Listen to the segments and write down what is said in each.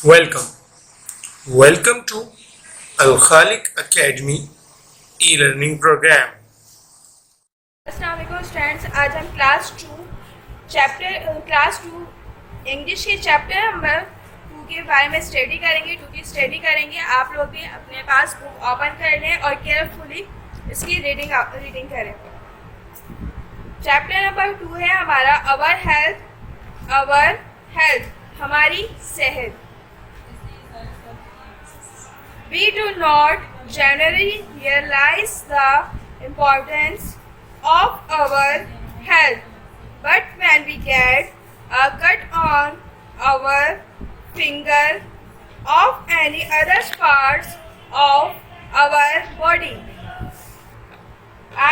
Welcome. Welcome to Al Khalik Academy e-learning program. अस्सलाम वालेकुम students, आज हम क्लास टू इंग्लिश के चैप्टर नंबर 2 के बारे में स्टडी करेंगे। आप लोग भी अपने पास बुक ओपन कर लें और केयरफुली इसकी रीडिंग करें। चैप्टर नंबर 2 है हमारा अवर हेल्थ, हमारी सेहत। We do not generally realize the importance of our health, but when we get a cut on our finger of any other parts of our body,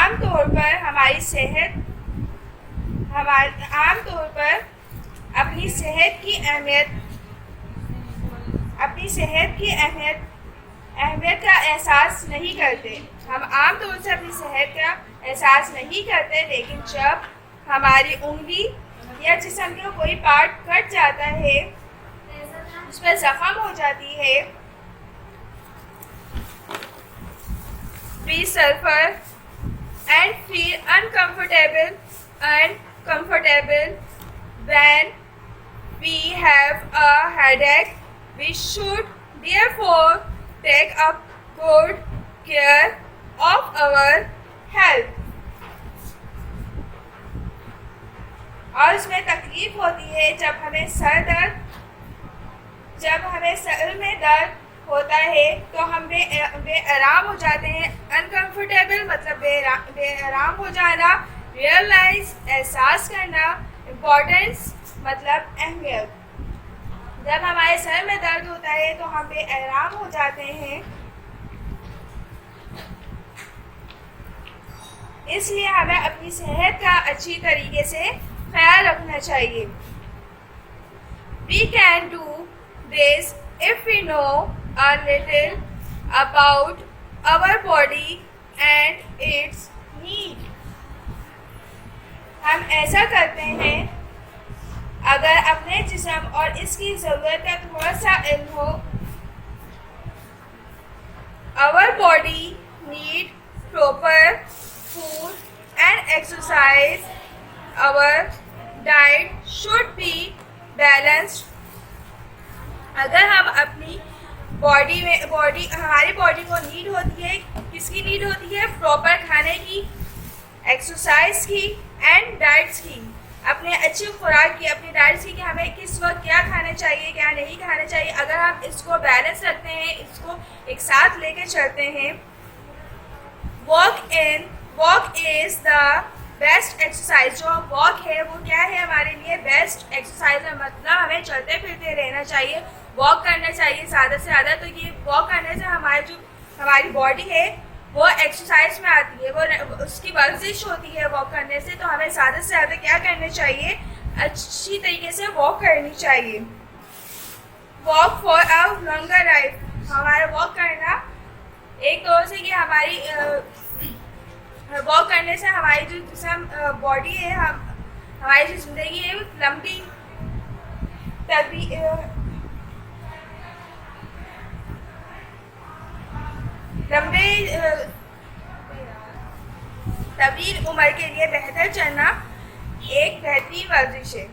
आमतौर पर अपनी सेहत की अहमियत का एहसास नहीं करते। हम आम तौर से अपनी सेहत का एहसास नहीं करते, लेकिन जब हमारी उंगली या जिस्म का कोई पार्ट कट जाता है, उस पर जख्म हो जाती है, we suffer and feel uncomfortable when we have a headache. We should therefore take up good care of our health. और उसमें तकलीफ होती है जब हमें सर में दर्द होता है तो हम बेआराम हो जाते हैं। अनकंफर्टेबल मतलब बेआराम हो जाना, रियलाइज एहसास करना, इम्पोर्टेंस मतलब अहमियत। जब हमारे सर में दर्द होता है तो हम बेआराम हो जाते हैं, इसलिए हमें अपनी सेहत का अच्छी तरीके से ख्याल रखना चाहिए। We can do this if we know a little about our body and its need. हम ऐसा करते हैं अगर अपने जिस्म और इसकी ज़रूरत का थोड़ा सा इल्म हो। Our body need proper food and exercise. Our diet should be balanced. अगर हम अपनी हमारी बॉडी को नीड होती है, किसकी नीड होती है? प्रॉपर खाने की, एक्सरसाइज की एंड डाइट्स की, अपने अच्छी खुराक की, अपनी डाइट्स की कि हमें किस वक्त क्या खाना चाहिए, क्या नहीं खाना चाहिए। अगर हम इसको बैलेंस रखते हैं, इसको एक साथ लेके चलते हैं। Walk is the best exercise. जो वॉक है वो क्या है हमारे लिए? बेस्ट एक्सरसाइज है, मतलब हमें चलते फिरते रहना चाहिए, वॉक करना चाहिए ज़्यादा से ज़्यादा। तो ये वॉक करने से हमारी बॉडी है वो एक्सरसाइज में आती है, वो उसकी वर्जिश होती है वॉक करने से। तो हमें ज़्यादा से ज़्यादा क्या करना चाहिए? अच्छी तरीके से वॉक करनी चाहिए। Walk for a longer life, हमारा वॉक करना एक तौर से कि वॉक करने से हमारी जो जिस्म बॉडी है, हमारी जो ज़िंदगी है वो लंबी तवील उम्र के लिए बेहतर चलना एक बेहतरीन वर्जिश है।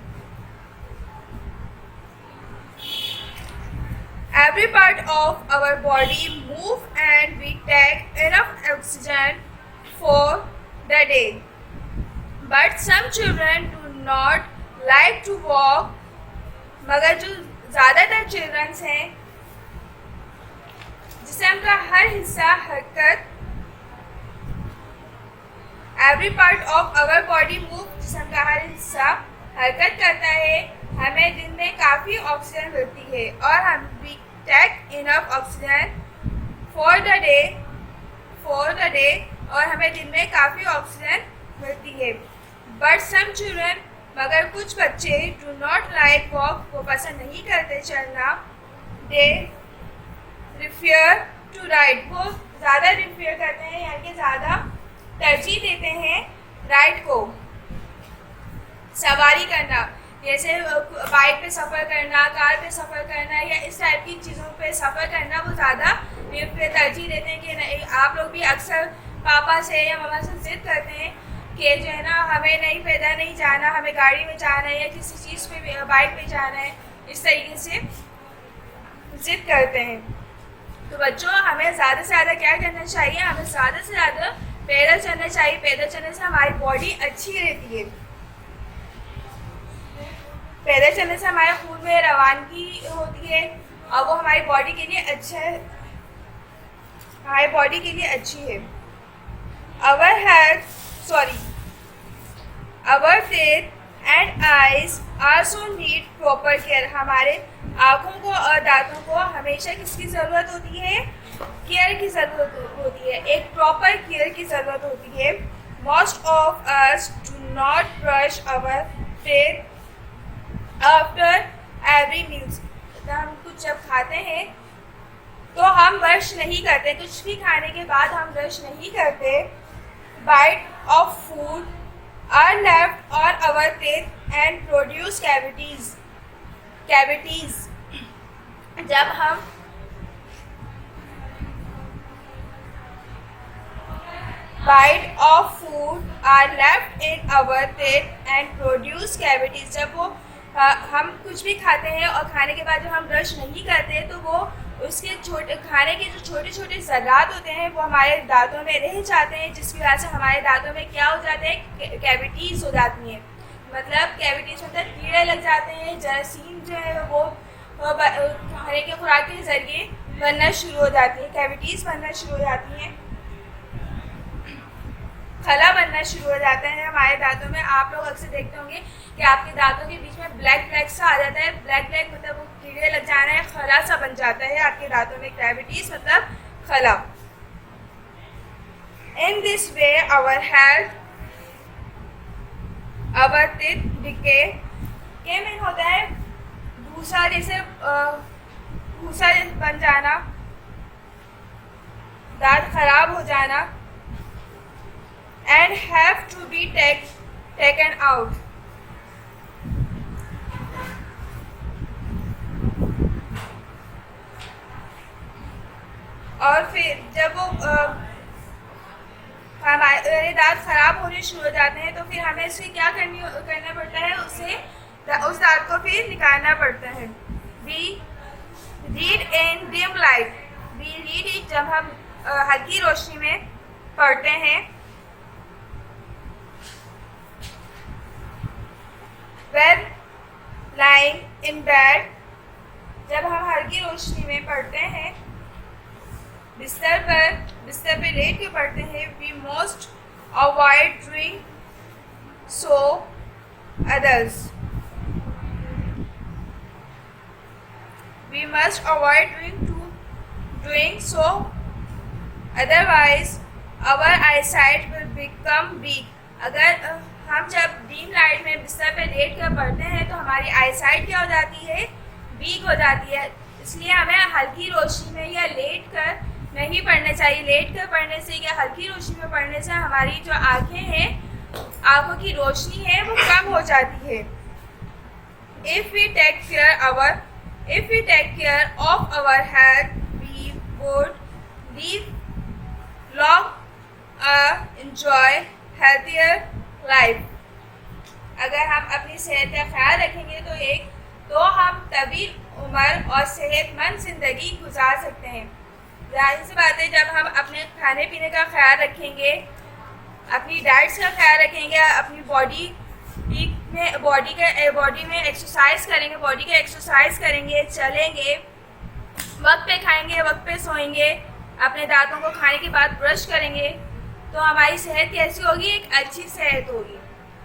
Every part of our body move and we take enough oxygen for the day. But some children do not like to walk. मगर जो ज़्यादातर चिल्ड्रंस हैं जिस्म का हर हिस्सा हरकत, every part of our body move, जिस्म का हर हिस्सा हरकत करता है, हमें दिन में काफ़ी ऑक्सीजन मिलती है और हम we take enough oxygen for the day और हमें दिन में काफ़ी ऑक्सीजन मिलती है। बट सम चिल्ड्रन, मगर कुछ बच्चे डू नॉट लाइक वॉक, वो पसंद नहीं करते चलना। दे रिफियर टू राइड, वो ज़्यादा रिफियर करते हैं यानी कि ज़्यादा तरजीह देते हैं राइड को, सवारी करना, जैसे बाइक पे सफ़र करना, कार पे सफ़र करना या इस टाइप की चीज़ों पे सफ़र करना वो ज़्यादा तरजीह देते हैं कि नहीं। आप लोग भी अक्सर पापा से या मम्मा से ज़िद करते हैं कि जो है ना हमें नहीं पैदल नहीं जाना, हमें गाड़ी में जाना है या किसी चीज़ पे बाइक पे जाना है, इस तरीके से ज़िद करते हैं। तो बच्चों हमें ज़्यादा से ज़्यादा क्या करना चाहिए, हमें ज़्यादा से ज़्यादा पैदल चलना चाहिए। पैदल चलने से हमारी बॉडी अच्छी रहती है। पैदल चलने से हमारे खून में रवानगी होती है और वो हमारी बॉडी के लिए अच्छा है, हमारी बॉडी के लिए अच्छी है। Our teeth and eyes also need proper care. हमारे आँखों को और दांतों को हमेशा किसकी ज़रूरत होती है, केयर की ज़रूरत होती है, एक प्रॉपर केयर की ज़रूरत होती है। Most of us do not brush our teeth after every meals. तो हम कुछ जब खाते हैं तो हम ब्रश नहीं करते, कुछ भी खाने के बाद हम ब्रश नहीं करते। Bite of food are left on our teeth and produce cavities. जब हम bite of food are left in our teeth and produce cavities. जब वो हम कुछ भी खाते हैं और खाने के बाद जब हम ब्रश नहीं करते तो वो उसके खाने के जो छोटे छोटे ज़र्रात होते हैं वो हमारे दांतों में रह जाते हैं, जिसकी वजह से हमारे दांतों में क्या हो जाता है, कैविटीज़ हो जाती हैं। मतलब कैविटीज़ मतलब कीड़े लग जाते हैं, जरासीम जो है वो खाने के खुराक के ज़रिए बनना शुरू हो जाती है, कैविटीज़ बनना शुरू हो जाती हैं, खला बनना शुरू हो जाता है हमारे दांतों में। आप लोग अक्सर देखते होंगे कि आपके दांतों के बीच में ब्लैक सा आ जाता है। ब्लैक मतलब वो कीड़े लग जाना है, खला सा बन जाता है आपके दांतों में, कैविटीज मतलब खला। In this way our health our teeth decay के मीन होता है भूसा जैसे बन जाना, दांत खराब हो जाना। And have to be taken out. और फिर जब वो हमारे दांत खराब होने शुरू हो जाते हैं तो फिर हमें इससे क्या करना पड़ता है, उस दांत को फिर निकालना पड़ता है। We read in dim light. We read it जब हम हल्की रोशनी में पढ़ते हैं। When lying in bed, जब हम हल्की रोशनी में पढ़ते हैं, बिस्तर पे लेट के पढ़ते हैं। We must avoid doing so others. We must avoid doing so, otherwise our eyesight will become weak. अगर हम जब डीम लाइट में बिस्तर पे लेट कर पढ़ते हैं तो हमारी आईसाइट क्या हो जाती है, वीक हो जाती है। इसलिए हमें हल्की रोशनी में या लेट कर नहीं पढ़ना चाहिए। लेट कर पढ़ने से या हल्की रोशनी में पढ़ने से हमारी जो आँखें हैं, आँखों की रोशनी है वो कम हो जाती है। If we take care of our health, we would live long, enjoy healthier life. अगर हम अपनी सेहत का ख्याल रखेंगे तो हम तभी उम्र और सेहतमंद ज़िंदगी गुजार सकते हैं। जाहिर सी बात है, जब हम अपने खाने पीने का ख्याल रखेंगे, अपनी डाइट्स का ख्याल रखेंगे, अपनी बॉडी में एक्सरसाइज करेंगे, चलेंगे, वक्त पे खाएंगे, वक्त पे सोएंगे, अपने दांतों को खाने के बाद ब्रश करेंगे, तो हमारी सेहत कैसी होगी, एक अच्छी सेहत होगी।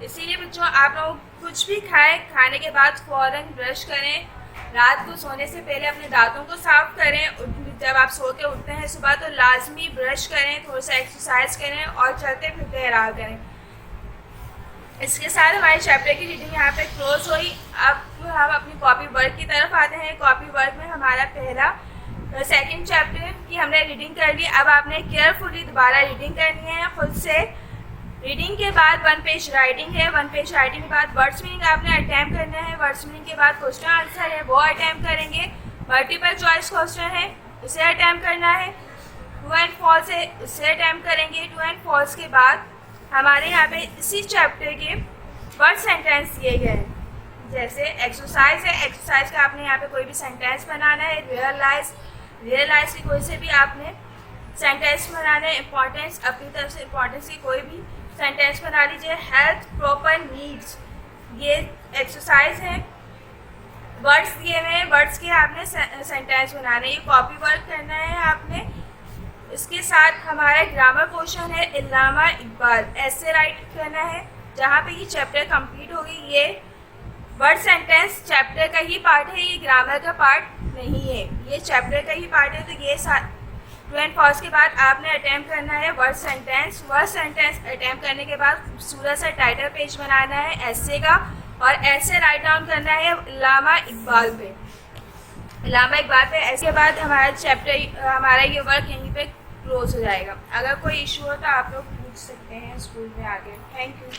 इसीलिए बच्चों आप लोग कुछ भी खाएं, खाने के बाद फ़ौरन ब्रश करें, रात को सोने से पहले अपने दांतों को साफ़ करें, जब आप सो के उठते हैं सुबह तो लाजमी ब्रश करें, थोड़ा सा एक्सरसाइज करें और चलते फिरते आराम करें। इसके साथ हमारे चैप्टर की रीडिंग यहाँ पे क्लोज हुई। अब हम अपनी कॉपी वर्क की तरफ आते हैं। कॉपी वर्क में हमारा पहला सेकंड चैप्टर की हमने रीडिंग कर ली। अब आपने केयरफुली दोबारा रीडिंग करनी है, खुद से रीडिंग के बाद वन पेज राइटिंग है। वन पेज राइटिंग के बाद वर्ड्स मीनिंग आपने अटैम्प्ट करना है। वर्ड्स मीनिंग के बाद क्वेश्चन आंसर है वो अटैम्प्ट करेंगे। मल्टीपल चॉइस क्वेश्चन है उसे अटैम्प्ट करना है। ट्रू एंड फॉल्स है उसे अटैम्प्ट करेंगे। ट्रू एंड फॉल्स के बाद हमारे यहाँ पे इसी चैप्टर के वर्ड सेंटेंस दिए गए हैं। जैसे एक्सरसाइज है, एक्सरसाइज का आपने यहाँ पे कोई भी सेंटेंस बनाना है। रियलाइज की कोई से भी आपने सेंटेंस बनाना है। इम्पॉर्टेंस अपनी तरफ से इम्पॉर्टेंस की कोई भी सेंटेंस बना लीजिए। हेल्थ प्रॉपर नीड्स ये एक्सरसाइज है। वर्ड्स दिए हुए हैं, वर्ड्स के आपने सेंटेंस बनाने, ये कॉपी वर्क करना है आपने। इसके साथ हमारा ग्रामर पोर्शन है इल्लामा इकबाल, ऐसे राइट करना है। जहाँ पे ये चैप्टर कंप्लीट होगी। ये वर्ड सेंटेंस चैप्टर का ही पार्ट है, ये ग्रामर का पार्ट नहीं है, ये चैप्टर का ही पार्ट है। तो ये ट्रू एंड फॉल्स के बाद आपने अटैम्प्ट करना है word sentence. Word sentence attempt करने के बाद खूबसूरत सा टाइटल पेज बनाना है ऐसे का, और ऐसे राइट डाउन करना है इल्लामा इकबाल पे, इल्लामा इकबाल पे। ऐसे बाद हमारा चैप्टर, हमारा ये वर्क यहीं पे क्लोज हो जाएगा। अगर कोई इशू हो तो आप लोग पूछ सकते हैं स्कूल में आगे। Thank you.